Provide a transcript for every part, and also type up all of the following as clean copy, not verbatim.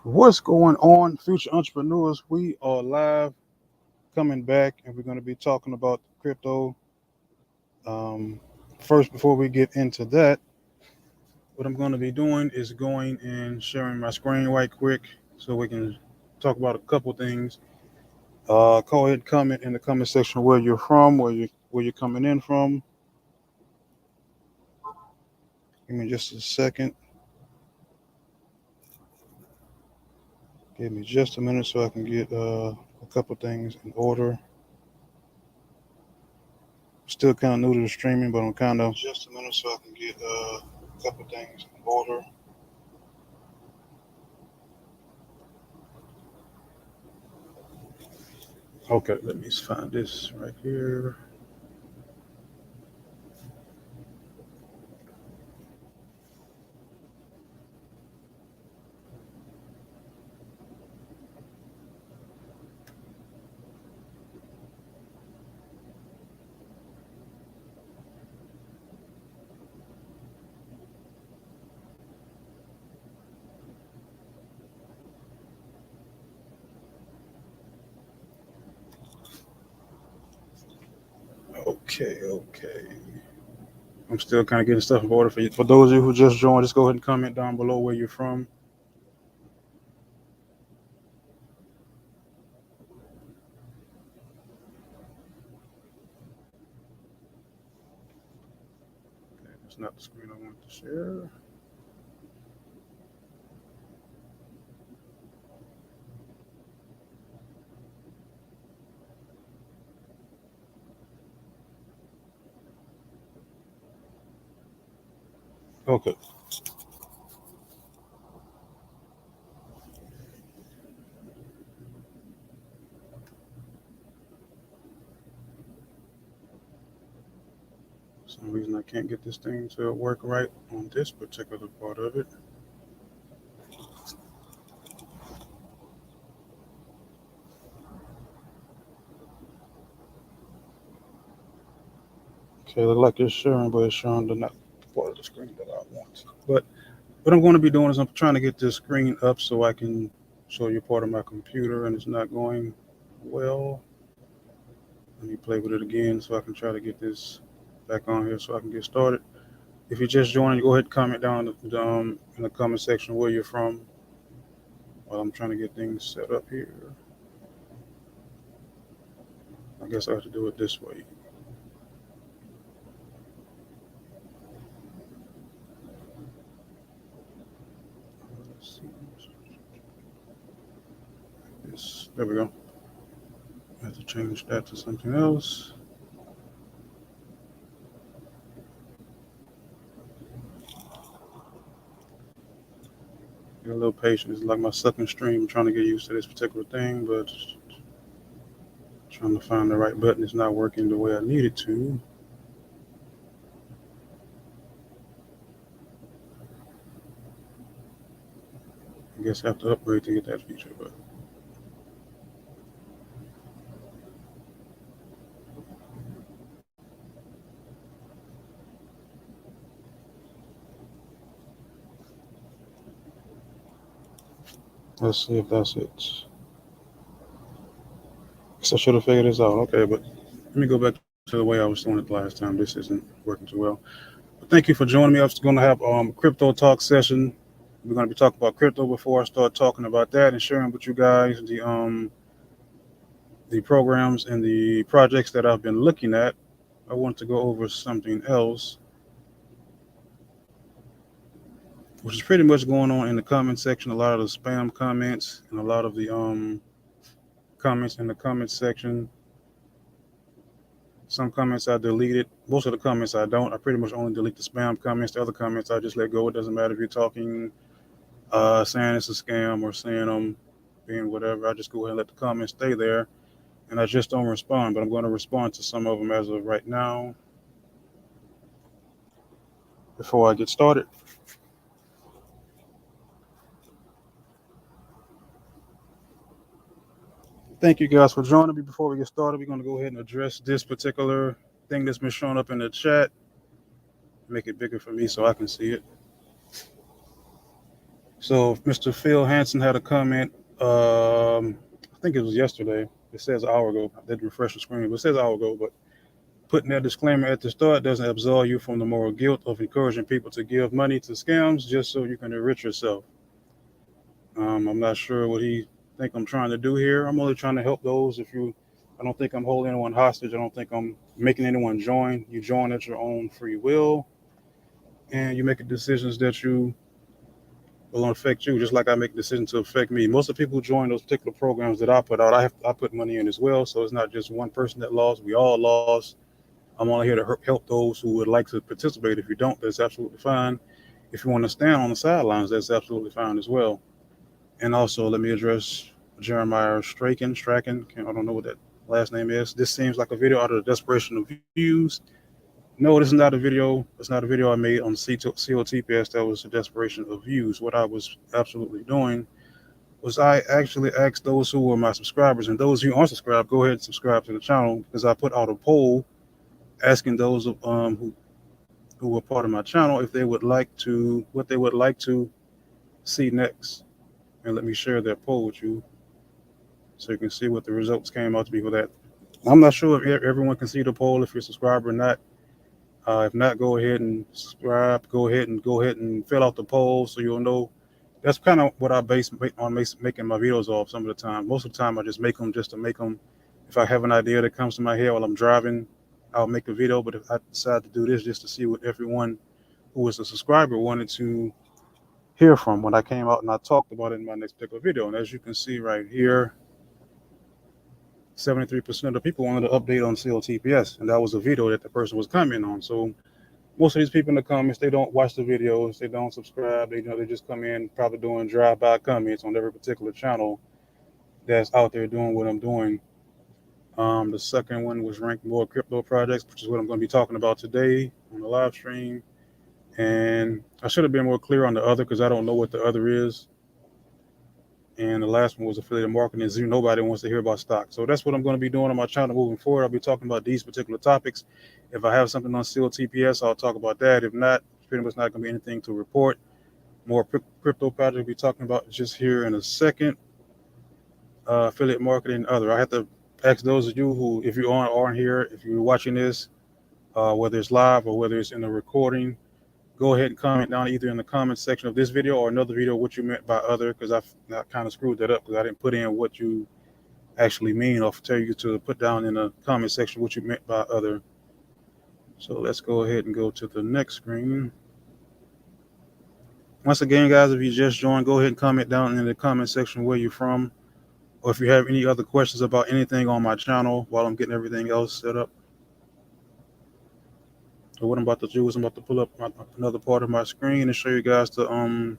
What's going on, future entrepreneurs? We are live, coming back, and we're going to be talking about crypto. Um, First, before we get into that, what I'm going to be doing is going and sharing my screen right quick so we can talk about a couple things. Go ahead, comment in the comment section where you're from, where you're coming in from. Give me just a second. Give me just a minute so I can get a couple things in order. Still kind of new to the streaming, but I'm kind of just a minute so I can get a couple things in order. Okay, let me find this right here. Okay. I'm still kind of getting stuff in order for you. For those of you who just joined, just go ahead and comment down below where you're from. Okay, that's not the screen I want to share. Okay. For some reason I can't get this thing to work right on this particular part of it. Okay, look like it's sharing, but it's showing the not part of the screen that I want. But what I'm going to be doing is I'm trying to get this screen up so I can show you part of my computer, and it's not going well. Let me play with it again so I can try to get this back on here so I can get started. If you're just joining, go ahead and comment down in the comment section where you're from while I'm trying to get things set up here. I guess I have to do it this way. Let's see. There we go. I have to change that to something else. Get a little patience. It's like my second stream. I'm trying to get used to this particular thing, but trying to find the right button is not working the way I need it to. I guess I have to upgrade to get that feature, but let's see if that's it. Guess I should have figured this out. Okay, but let me go back to the way I was doing it the last time. This isn't working too well. But thank you for joining me. I was going to have a crypto talk session. We're going to be talking about crypto before I start talking about that and sharing with you guys the programs and the projects that I've been looking at. I want to go over something else, which is pretty much going on in the comment section. A lot of the spam comments and a lot of the comments in the comment section. Some comments I deleted. Most of the comments I don't. I pretty much only delete the spam comments. The other comments I just let go. It doesn't matter if you're talking, saying it's a scam or saying I'm being whatever. I just go ahead and let the comments stay there, and I just don't respond. But I'm going to respond to some of them as of right now. Before I get started, thank you guys for joining me. Before we get started, we're going to go ahead and address this particular thing that's been showing up in the chat. Make it bigger for me so I can see it. So Mr. Phil Hansen had a comment. I think it was yesterday. It says an hour ago. I didn't refresh the screen, but it says an hour ago. But putting that disclaimer at the start doesn't absolve you from the moral guilt of encouraging people to give money to scams just so you can enrich yourself. I'm not sure what he think I'm trying to do here. I'm only trying to help those. I don't think I'm holding anyone hostage. I don't think I'm making anyone join. You join at your own free will, and you make decisions that you will affect you, just like I make decisions to affect me. Most of the people who join those particular programs that I put out, I put money in as well. So it's not just one person that lost. We all lost. I'm only here to help those who would like to participate. If you don't, that's absolutely fine. If you want to stand on the sidelines, that's absolutely fine as well. And also, let me address Jeremiah Straken. I don't know what that last name is. This seems like a video out of the desperation of views. No, this is not a video. It's not a video I made on COTPS. That was the desperation of views. What I was absolutely doing was I actually asked those who were my subscribers, and those who aren't subscribed, go ahead and subscribe to the channel, because I put out a poll asking those who were part of my channel if they would like to, what they would like to see next. And let me share that poll with you so you can see what the results came out to be for that. I'm not sure if everyone can see the poll if you're a subscriber or not. If not, go ahead and subscribe. Go ahead and fill out the poll so you'll know. That's kind of what I base on making my videos off some of the time. Most of the time, I just make them just to make them. If I have an idea that comes to my head while I'm driving, I'll make a video. But if I decide to do this just to see what everyone who was a subscriber wanted to hear from when I came out and I talked about it in my next particular video. And as you can see right here, 73% of the people wanted to update on CLTPS, and that was a video that the person was commenting on. So most of these people in the comments, they don't watch the videos, they don't subscribe, they just come in probably doing drive-by comments on every particular channel that's out there doing what I'm doing. The second one was rank more crypto projects, which is what I'm going to be talking about today on the live stream. And I should have been more clear on the other because I don't know what the other is. And the last one was affiliate marketing. Nobody wants to hear about stock. So that's what I'm going to be doing on my channel moving forward. I'll be talking about these particular topics. If I have something on Seal TPS, I'll talk about that. If not, it's pretty much not going to be anything to report. More crypto projects we'll be talking about just here in a second. Affiliate marketing and other. I have to ask those of you who, if you aren't here, if you're watching this, whether it's live or whether it's in the recording, go ahead and comment down either in the comment section of this video or another video what you meant by other, because I kind of screwed that up because I didn't put in what you actually mean or tell you to put down in the comment section what you meant by other. So let's go ahead and go to the next screen. Once again, guys, if you just joined, go ahead and comment down in the comment section where you're from, or if you have any other questions about anything on my channel while I'm getting everything else set up. So what I'm about to do is I'm about to pull up another part of my screen and show you guys the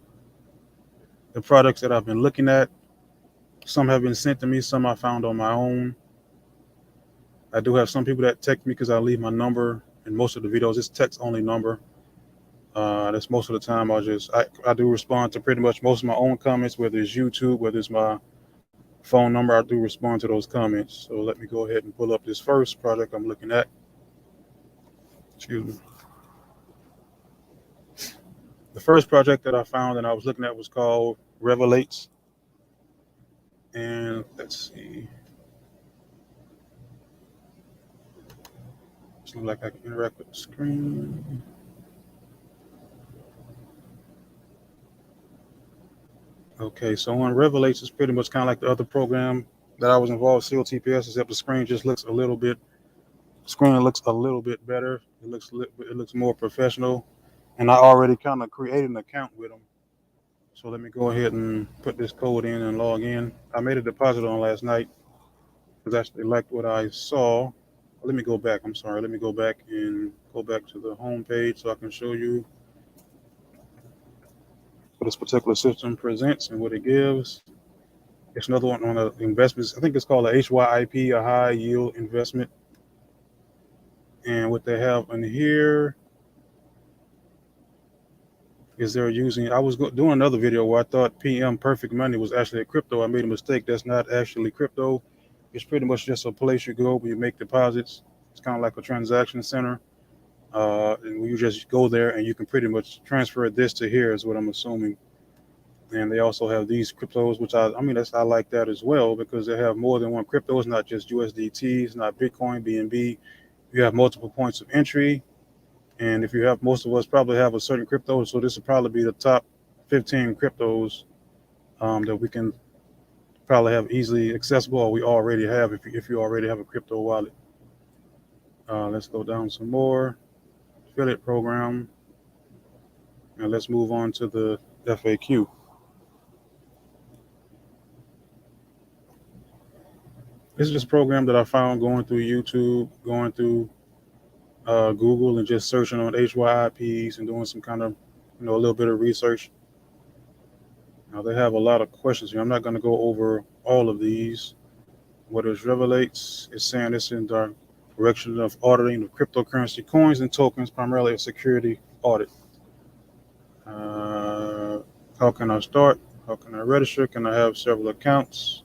products that I've been looking at. Some have been sent to me, some I found on my own. I do have some people that text me because I leave my number in most of the videos. It's text only number. That's most of the time. I do respond to pretty much most of my own comments, whether it's YouTube, whether it's my phone number. I do respond to those comments. So let me go ahead and pull up this first project I'm looking at. Excuse me. The first project that I found and I was looking at was called Revelates. And let's see. It looks like I can interact with the screen. Okay, so on Revelates is pretty much kind of like the other program that I was involved with, COTPS, except the screen just looks a little bit better. It looks more professional, and I already kind of created an account with them. So let me go ahead and put this code in and log in. I made a deposit on last night because I actually liked what I saw. Let me go back. I'm sorry. Let me go back to the home page so I can show you what this particular system presents and what it gives. It's another one on the investments. I think it's called a HYIP, a high yield investment. And what they have in here is they're using, I was doing another video where I thought PM Perfect Money was actually a crypto. I made a mistake. That's not actually crypto. It's pretty much just a place you go where you make deposits. It's kind of like a transaction center. And you just go there and you can pretty much transfer this to here is what I'm assuming. And they also have these cryptos, which I like that as well because they have more than one crypto. It's not just USDT, it's not Bitcoin, BNB. You have multiple points of entry. And if you have, most of us probably have a certain crypto, so this will probably be the top 15 cryptos that we can probably have easily accessible, or we already have if you already have a crypto wallet. Let's go down some more. Affiliate program. And let's move on to the FAQ. This is just a program that I found going through YouTube, going through Google, and just searching on HYIPs and doing some kind of, a little bit of research. Now they have a lot of questions here. I'm not going to go over all of these. What it revelates is saying it's in the direction of auditing of cryptocurrency coins and tokens, primarily a security audit. How can I start? How can I register? Can I have several accounts?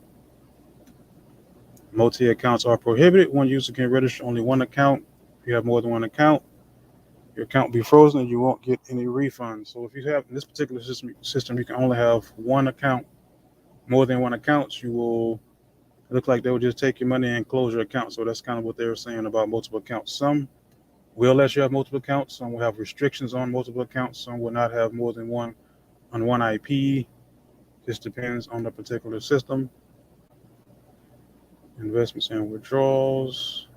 Multi-accounts are prohibited. One user can register only one account. If you have more than one account, your account will be frozen and you won't get any refunds. So if you have in this particular system, you can only have one account. More than one account, you will look like they will just take your money and close your account. So that's kind of what they were saying about multiple accounts. Some will let you have multiple accounts. Some will have restrictions on multiple accounts. Some will not have more than one on one IP. Just depends on the particular system. Investments and withdrawals.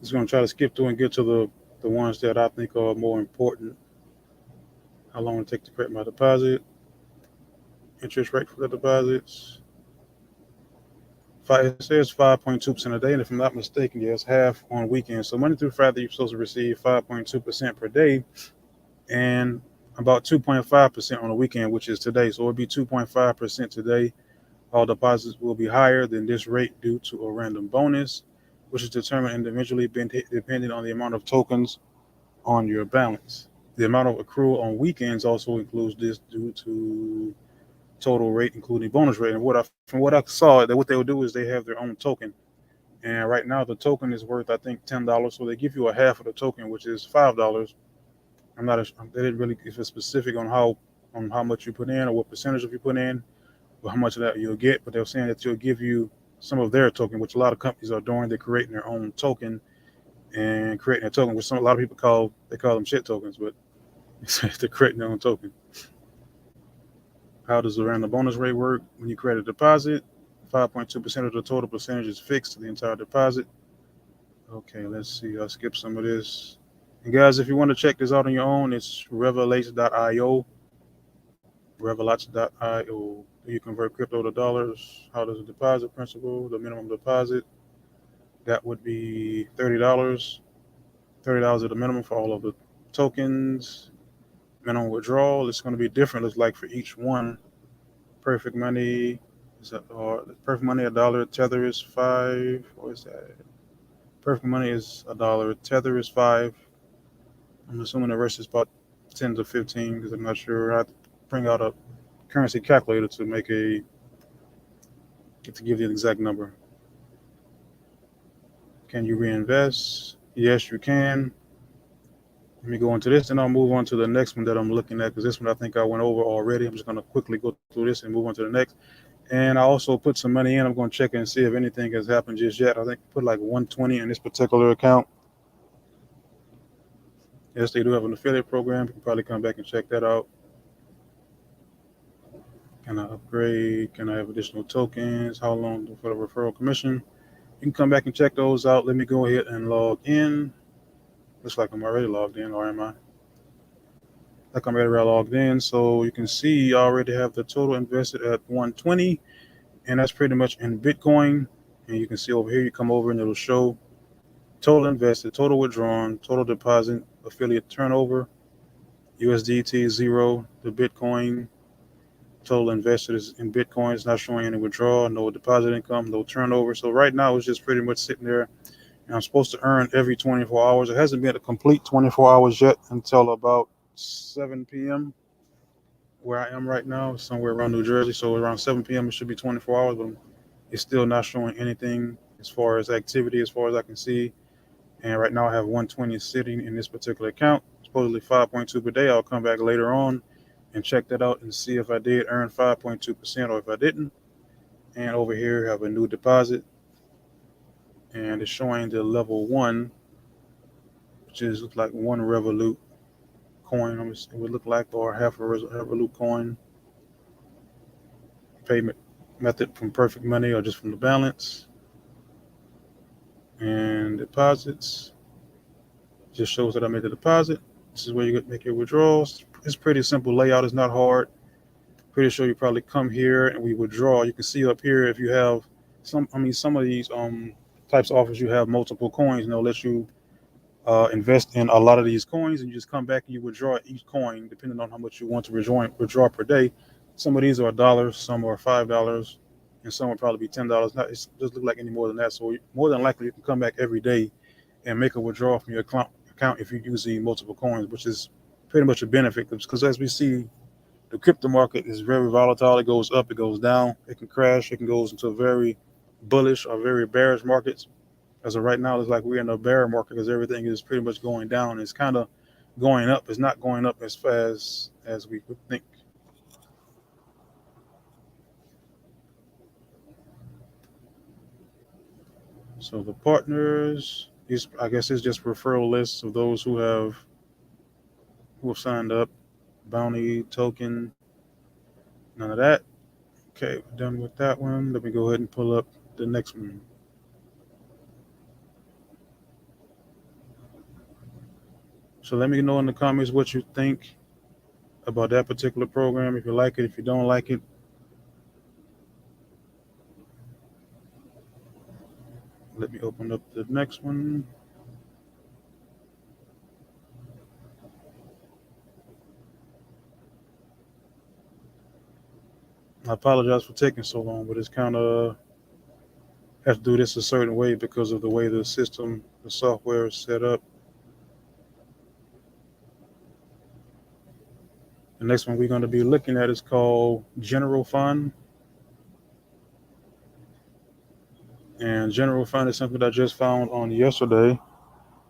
Just going to try to skip through and get to the ones that I think are more important. How long it take to create my deposit? Interest rate for the deposits. It says 5.2% a day, and if I'm not mistaken, yes, half on weekends. So Monday through Friday, you're supposed to receive 5.2% per day, and about 2.5% on the weekend, which is today. So it'll be 2.5% today. All deposits will be higher than this rate due to a random bonus, which is determined individually depending on the amount of tokens on your balance. The amount of accrual on weekends also includes this due to total rate, including bonus rate. And from what I saw, that what they will do is they have their own token. And right now the token is worth, I think, $10. So they give you a half of the token, which is $5. They didn't really give a specific on how much you put in or what percentage of you put in or how much of that you'll get. But they're saying that you'll give you some of their token, which a lot of companies are doing. They're creating their own token and creating a token, which a lot of people call them shit tokens, but they're creating their own token. How does the random bonus rate work? When you create a deposit, 5.2% of the total percentage is fixed to the entire deposit. Okay, let's see. I'll skip some of this. And guys, if you want to check this out on your own, it's revelates.io. Revelates.io. Do you convert crypto to dollars? How does the deposit principle? The minimum deposit, that would be $30. $30 is the minimum for all of the tokens. Minimum withdrawal, it's going to be different. It's like for each one. Perfect money is perfect money $1. Tether is $5. What is that? Perfect money is $1. Tether is $5. I'm assuming the rest is about 10 to 15 because I'm not sure. I have to bring out a currency calculator to give you the exact number. Can you reinvest? Yes, you can. Let me go into this, and I'll move on to the next one that I'm looking at because this one I think I went over already. I'm just going to quickly go through this and move on to the next. And I also put some money in. I'm going to check and see if anything has happened just yet. I think I put like 120 in this particular account. Yes, they do have an affiliate program. You can probably come back and check that out. Can I upgrade? Can I have additional tokens? How long for the referral commission? You can come back and check those out. Let me go ahead and log in. Looks like I'm already logged in, or am I? Like I'm already logged in. So you can see I already have the total invested at 120, and that's pretty much in Bitcoin. And you can see over here, you come over and it'll show total invested, total withdrawn, total deposit, affiliate turnover, USDT 0, the Bitcoin total invested is in Bitcoin. It's not showing any withdrawal, no deposit income, no turnover. So right now it's just pretty much sitting there. And I'm supposed to earn every 24 hours. It hasn't been a complete 24 hours yet until about 7 p.m. where I am right now, somewhere around New Jersey. So around 7 p.m. it should be 24 hours, but it's still not showing anything as far as activity, as far as I can see. And right now I have 120 sitting in this particular account, supposedly 5.2 per day. I'll come back later on and check that out and see if I did earn 5.2% or if I didn't. And over here, I have a new deposit, and it's showing the level 1, which is looks like one Revolut coin. It would look like, or half a Revolut coin. Payment method from Perfect Money or just from the balance. And deposits just shows that I made the deposit. This is where you make your withdrawals. It's pretty simple layout. It's not hard. Pretty sure you probably come here and we withdraw. You can see up here if you have some of these types of offers, you have multiple coins, and they'll let you invest in a lot of these coins, and you just come back and you withdraw each coin depending on how much you want to withdraw per day. Some of these are $1, some are $5, and some will probably be $10. Not it doesn't look like any more than that. So more than likely you can come back every day and make a withdrawal from your account if you're using multiple coins, which is pretty much a benefit, because as we see, the crypto market is very volatile. It goes up, it goes down, it can crash, it can go into very bullish or very bearish markets. As of right now, it's like we're in a bear market because everything is pretty much going down. It's kind of going up. It's not going up as fast as we would think. So the partners, I guess it's just referral lists of those who have signed up. Bounty token, none of that. Okay, we're done with that one. Let me go ahead and pull up the next one. So let me know in the comments what you think about that particular program. If you like it, if you don't like it. Let me open up the next one. I apologize for taking so long, but it's kind of have to do this a certain way because of the way the system, the software is set up. The next one we're going to be looking at is called General Fund. And General Fund is something that I just found on yesterday.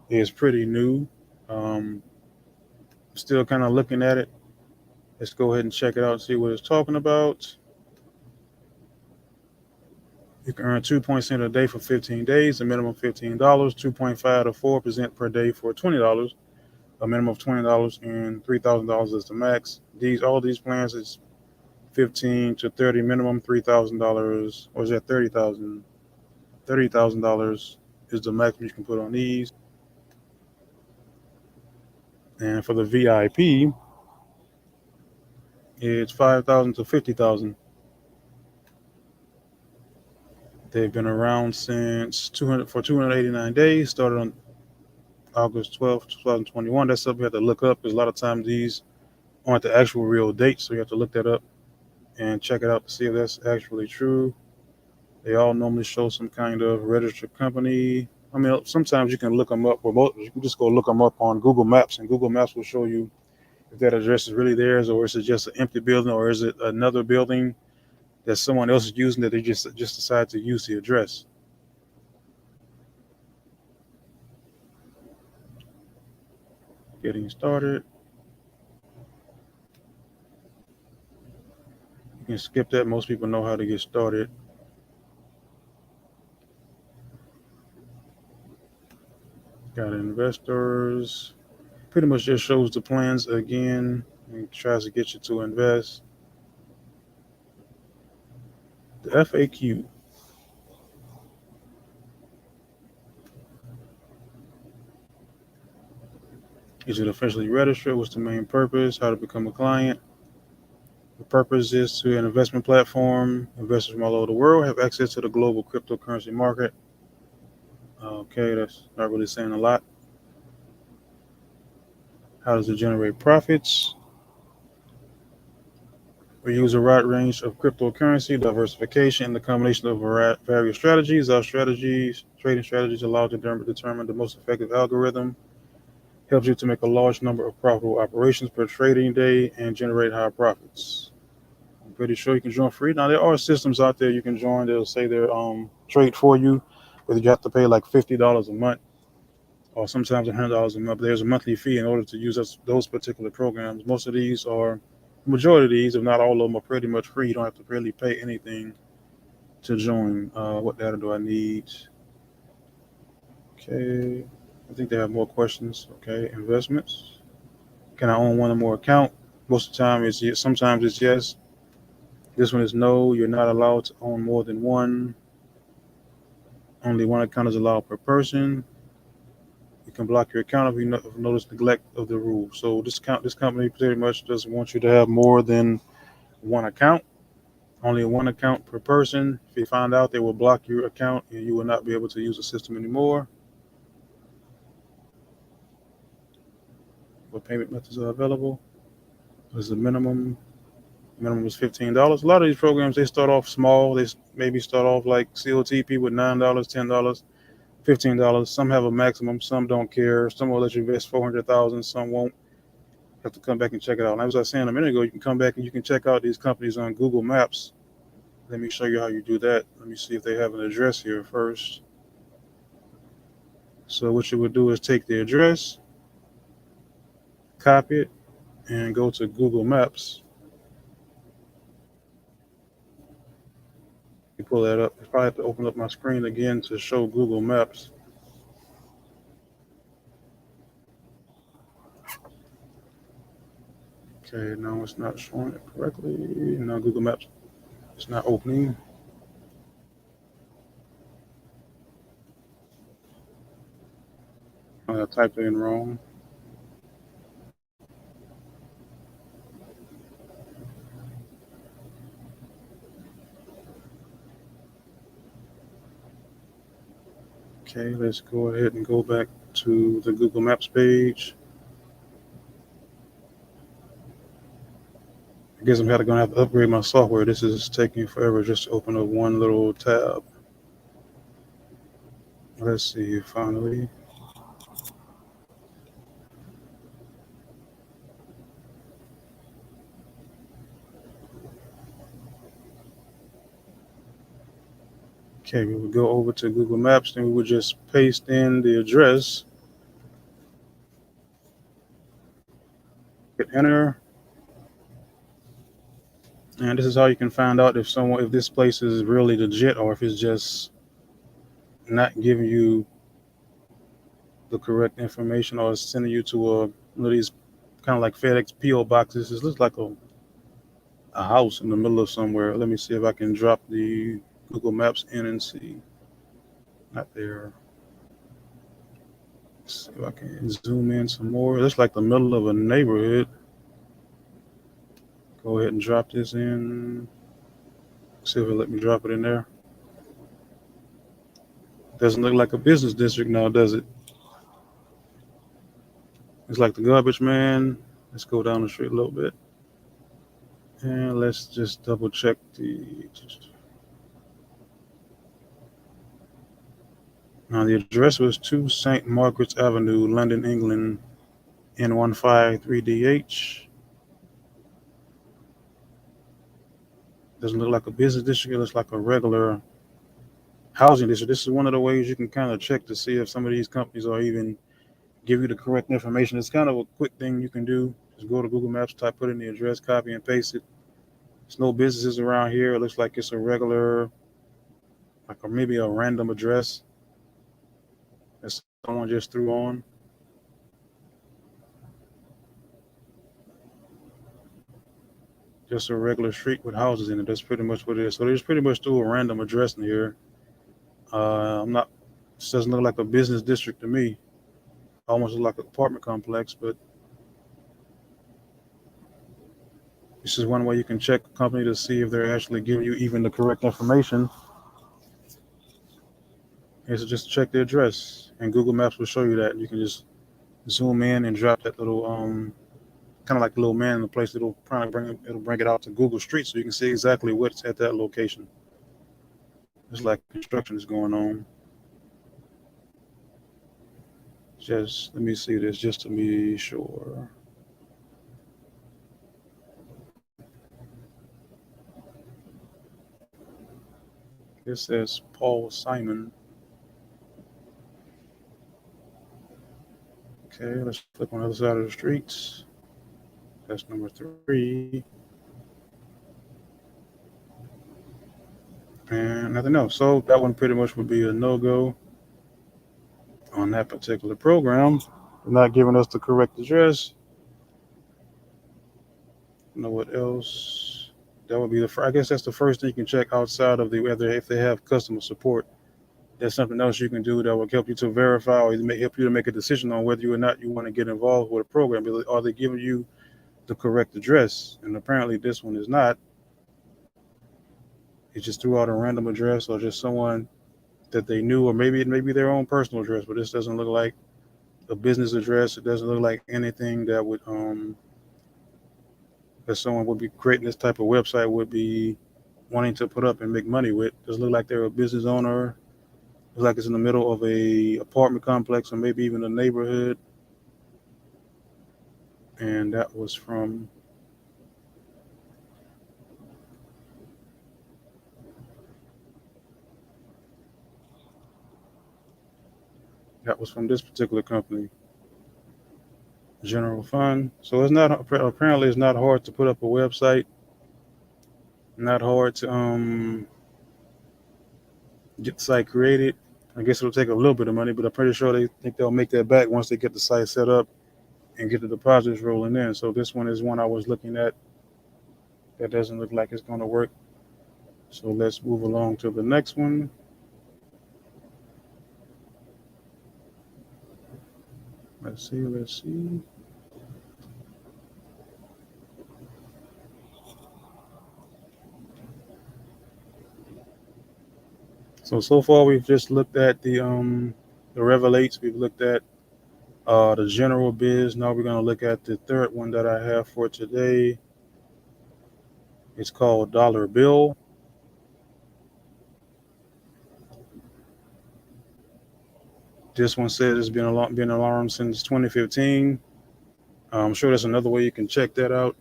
It's pretty new. Still kind of looking at it. Let's go ahead and check it out and see what it's talking about. You can earn 2% a day for 15 days, a minimum of $15, 2.5 to 4% per day for $20, a minimum of $20, and $3,000 is the max. All these plans is 15 to 30 minimum, $3,000, or is that 30,000? $30,000 is the maximum you can put on these. And for the VIP, it's 5,000 to 50,000. They've been around since 289 days. Started on August 12th, 2021. That's something you have to look up because a lot of times these aren't the actual real dates, so you have to look that up and check it out to see if that's actually true. They all normally show some kind of registered company. I mean, sometimes you can look them up, or you can just go look them up on Google Maps, and Google Maps will show you if that address is really theirs, or is it just an empty building, or is it another building that someone else is using that they just decide to use the address. Getting started. You can skip that. Most people know how to get started. Got investors. Pretty much just shows the plans again and tries to get you to invest. The FAQ. Is it officially registered? What's the main purpose? How to become a client? The purpose is to an investment platform. Investors from all over the world have access to the global cryptocurrency market. Okay, that's not really saying a lot. How does it generate profits? We use a wide range of cryptocurrency diversification and the combination of various strategies. Our trading strategies allow to determine the most effective algorithm, helps you to make a large number of profitable operations per trading day and generate high profits. I'm pretty sure you can join free. Now, there are systems out there you can join that'll say they're trade for you, but you have to pay like $50 a month or sometimes $100 a month. There's a monthly fee in order to use those particular programs. Most of these are majority of these, if not all of them, are pretty much free. You don't have to really pay anything to join. What data do I need? Okay, I think they have more questions. Okay, investments. Can I own one or more account? Most of the time it's yes. Sometimes it's yes. This one is no. You're not allowed to own more than one. Only one account is allowed per person. You can block your account if you notice neglect of the rules. So this company pretty much doesn't want you to have more than one account. Only one account per person. If you find out, they will block your account and you will not be able to use the system anymore. What payment methods are available? There's a minimum. Minimum is $15. A lot of these programs, they start off small. They maybe start off like COTP with $9, $10, $15. Some have a maximum. Some don't care. Some will let you invest 400,000. Some won't. You have to come back and check it out. And as I was saying a minute ago, you can come back and you can check out these companies on Google Maps. Let me show you how you do that. Let me see if they have an address here first. So what you would do is take the address, copy it, and go to Google Maps. You pull that up. I probably have to open up my screen again to show Google Maps. Okay, now it's not showing it correctly. Now Google Maps is not opening. I typed it in wrong. Okay, let's go ahead and go back to the Google Maps page. I guess I'm going to have to upgrade my software. This is taking forever just to open up one little tab. Let's see, finally. Okay, we would go over to Google Maps and we would just paste in the address. Hit enter. And this is how you can find out if this place is really legit or if it's just not giving you the correct information or sending you to one of these kind of like FedEx PO boxes. This looks like a house in the middle of somewhere. Let me see if I can drop the Google Maps in and see. Not there. Let's see if I can zoom in some more. It looks like the middle of a neighborhood. Go ahead and drop this in. See if it'll let me drop it in there. Doesn't look like a business district now, does it? It's like the garbage man. Let's go down the street a little bit. And let's just double check Now the address was 2 St. Margaret's Avenue, London, England, N153DH. Doesn't look like a business district. It looks like a regular housing district. This is one of the ways you can kind of check to see if some of these companies are even give you the correct information. It's kind of a quick thing you can do. Just go to Google Maps, put in the address, copy and paste it. There's no businesses around here. It looks like it's a regular, maybe a random address that someone just threw on. Just a regular street with houses in it. That's pretty much what it is. So they just pretty much threw a random address in here. This doesn't look like a business district to me. Almost look like an apartment complex, but this is one way you can check a company to see if they're actually giving you even the correct information. Is just check the address, and Google Maps will show you that. You can just zoom in and drop that little kind of like a little man in the place. It'll bring it out to Google Street, so you can see exactly what's at that location. It's like construction is going on. Just let me see this just to be sure. This says Paul Simon. Okay, let's flip on the other side of the streets. That's number 3. And nothing else. So that one pretty much would be a no-go on that particular program. They're not giving us the correct address. Know what else? That would be I guess that's the first thing you can check outside of the whether if they have customer support. There's something else you can do that will help you to verify or help you to make a decision on whether or not you want to get involved with a program. Are they giving you the correct address? And apparently this one is not. It just threw out a random address or just someone that they knew, or maybe it may be their own personal address, but this doesn't look like a business address. It doesn't look like anything that would that someone would be creating this type of website would be wanting to put up and make money with. It doesn't look like they're a business owner. It looks like it's in the middle of a apartment complex or maybe even a neighborhood. And that was from this particular company, General Fund. So it's not apparently it's not hard to put up a website. Not hard to get the site created. I guess it'll take a little bit of money, but I'm pretty sure they think they'll make that back once they get the site set up and get the deposits rolling in. So this one is one I was looking at that doesn't look like it's going to work. So let's move along to the next one. Let's see. So far we've just looked at the Revelates. We've looked at the general biz. Now we're going to look at the third one that I have for today. It's called Dollar Bill. This one says it's been alarmed since 2015. I'm sure there's another way you can check that out.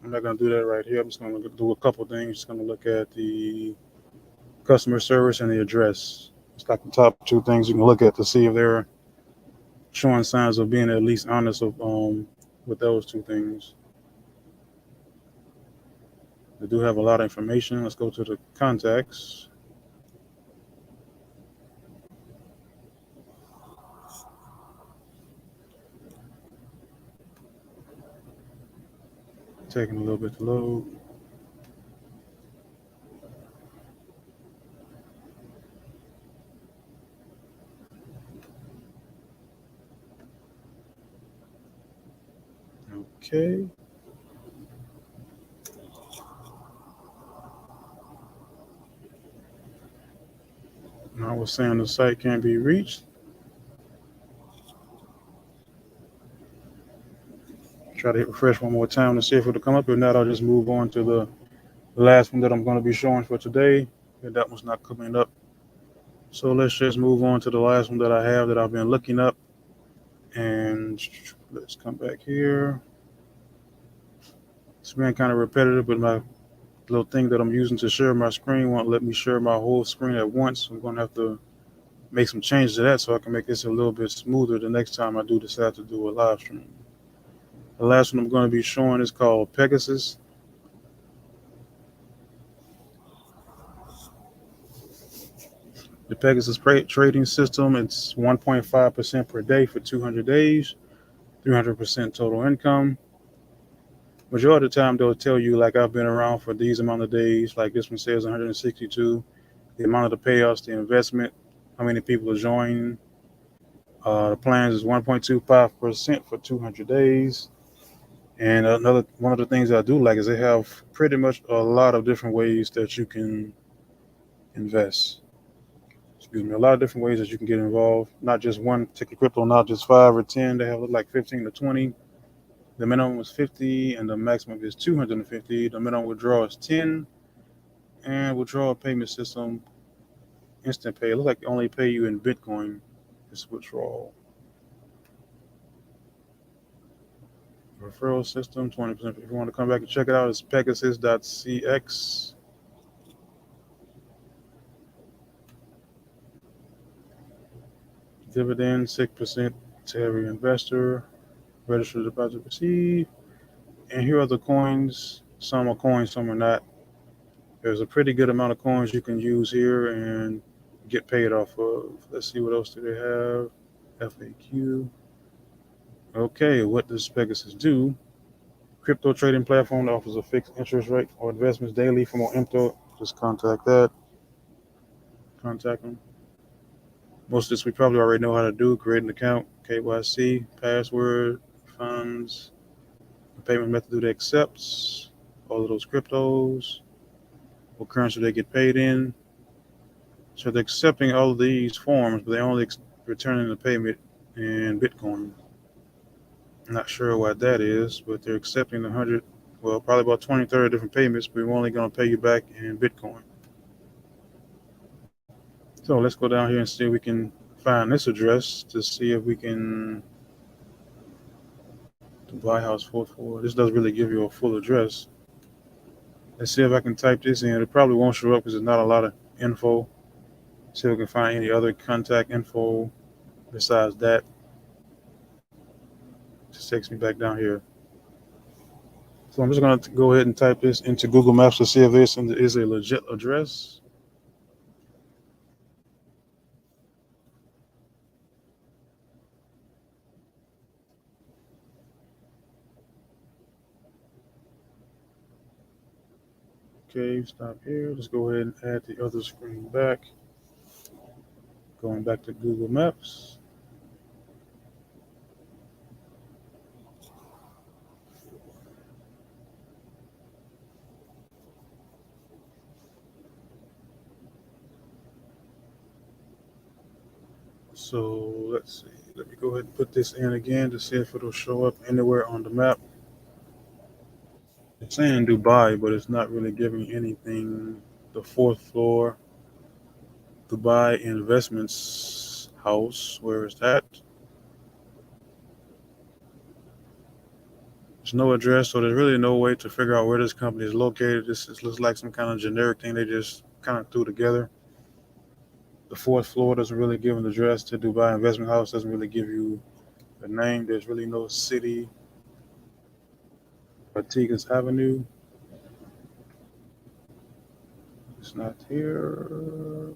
I'm not going to do that right here. I'm just going to do a couple things. Just going to look at the customer service and the address. It's like the top 2 things you can look at to see if they're showing signs of being at least honest with those 2 things. They do have a lot of information. Let's go to the contacts. Taking a little bit to load. Okay. Now we're saying the site can't be reached. Try to hit refresh one more time to see if it'll come up. If not, I'll just move on to the last one that I'm going to be showing for today. And that one's not coming up. So let's just move on to the last one that I have that I've been looking up. And let's come back here. It's been kind of repetitive, but my little thing that I'm using to share my screen won't let me share my whole screen at once. So I'm going to have to make some changes to that so I can make this a little bit smoother the next time I do decide to do a live stream. The last one I'm going to be showing is called Pegasus. The Pegasus trading system, it's 1.5% per day for 200 days, 300% total income. Majority of the time, they'll tell you, like, I've been around for these amount of days. Like this one says 162. The amount of the payouts, the investment, how many people are joining. The plans is 1.25% for 200 days. And another one of the things I do like is they have pretty much a lot of different ways that you can invest. A lot of different ways that you can get involved. Not just one particular crypto, not just 5 or 10. They have like 15 to 20. The minimum is 50 and the maximum is 250. The minimum withdrawal is 10. And withdrawal payment system, instant pay. It looks like they only pay you in Bitcoin. This withdrawal. Referral system, 20%. If you want to come back and check it out, it's pegasus.cx. Dividend, 6% to every investor. Registered deposit received. And here are the coins. Some are coins, some are not. There's a pretty good amount of coins you can use here and get paid off of. Let's see, what else do they have? FAQ. Okay, what does Pegasus do? Crypto trading platform that offers a fixed interest rate or investments daily. For more info, just contact that. Contact them. Most of this we probably already know how to do. Create an account, KYC, password, funds, the payment method do they accept, all of those cryptos, what currency they get paid in. So they're accepting all of these forms, but they're only returning the payment in Bitcoin. I'm not sure what that is, but they're accepting probably about 20, 30 different payments, but we're only going to pay you back in Bitcoin. So let's go down here and see if we can find this address to see if we can Dubai House 44. This doesn't really give you a full address. Let's see if I can type this in. It probably won't show up because there's not a lot of info. See if we can find any other contact info besides that. Just takes me back down here. So I'm just going to go ahead and type this into Google Maps to see if this is a legit address. Okay, stop here. Let's go ahead and add the other screen back. Going back to Google Maps. So let's see. Let me go ahead and put this in again to see if it'll show up anywhere on the map. It's saying Dubai, but it's not really giving anything. The fourth floor, Dubai Investments House. Where is that? There's no address, so there's really no way to figure out where this company is located. This looks like some kind of generic thing they just kind of threw together. The fourth floor doesn't really give an address to Dubai Investment House, doesn't really give you a name. There's really no city. Artigas Avenue. It's not here.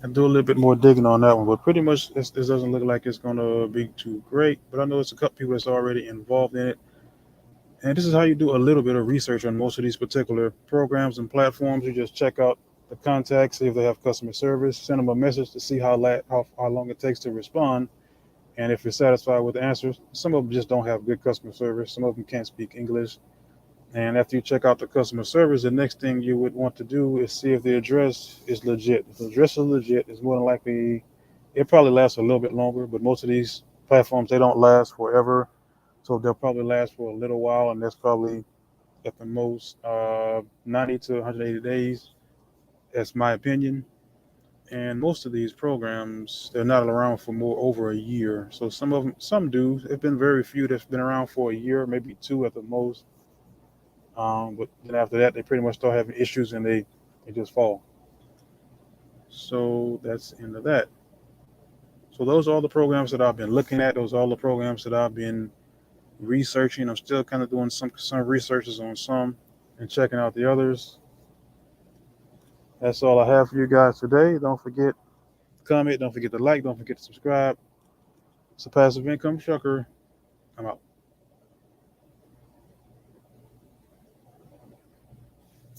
I do a little bit more digging on that one, but pretty much this doesn't look like it's going to be too great. But I know it's a couple people that's already involved in it. And this is how you do a little bit of research on most of these particular programs and platforms. You just check out the contacts, see if they have customer service, send them a message to see how long it takes to respond. And if you're satisfied with the answers, some of them just don't have good customer service. Some of them can't speak English. And after you check out the customer service, the next thing you would want to do is see if the address is legit. If the address is legit, it's more than likely, it probably lasts a little bit longer, but most of these platforms, they don't last forever. So they'll probably last for a little while, and that's probably at the most 90 to 180 days. That's my opinion. And most of these programs, they're not around for over a year. So some do. There've been very few that's been around for a year, maybe two at the most. But then after that, they pretty much start having issues and they just fall. So that's the end of that. So those are all the programs that I've been looking at. Those are all the programs that I've been researching. I'm still kind of doing some researches on some and checking out the others. That's all I have for you guys today. Don't forget to comment. Don't forget to like. Don't forget to subscribe. It's a passive income trucker. I'm out.